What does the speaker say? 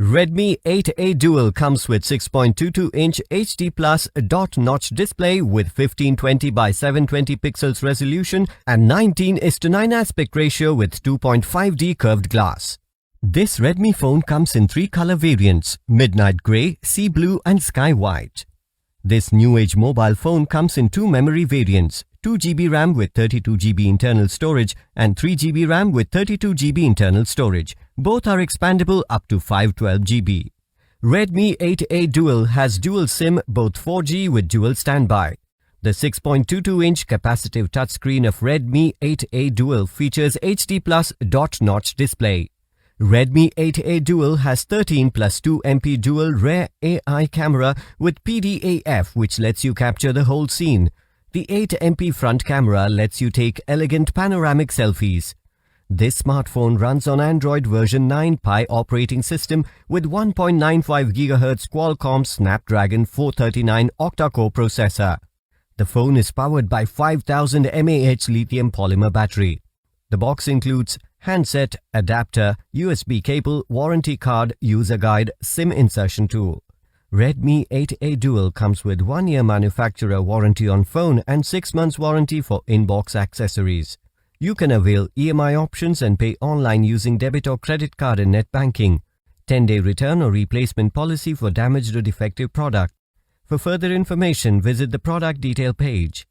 Redmi 8A Dual comes with 6.22-inch HD Plus dot-notch display with 1520 by 720 pixels resolution and 19:9 aspect ratio with 2.5D curved glass. This Redmi phone comes in 3 color variants: Midnight Grey, Sea Blue and Sky White. This new age mobile phone comes in 2 memory variants: 2GB RAM with 32GB internal storage and 3GB RAM with 32GB internal storage. Both are expandable up to 512GB. Redmi 8A Dual has dual SIM, both 4G with dual standby. The 6.22-inch capacitive touchscreen of Redmi 8A Dual features HD Plus dot-notch display. Redmi 8A Dual has 13+2MP dual rear AI camera with PDAF, which lets you capture the whole scene. The 8MP front camera lets you take elegant panoramic selfies. This smartphone runs on Android version 9 Pie operating system with 1.95 GHz Qualcomm Snapdragon 439 octa-core processor. The phone is powered by 5000 mAh lithium polymer battery. The box includes handset, adapter, USB cable, warranty card, user guide, SIM insertion tool. Redmi 8A Dual comes with 1-year manufacturer warranty on phone and 6 months warranty for in-box accessories. You can avail EMI options and pay online using debit or credit card and net banking. 10-day return or replacement policy for damaged or defective product. For further information, visit the product detail page.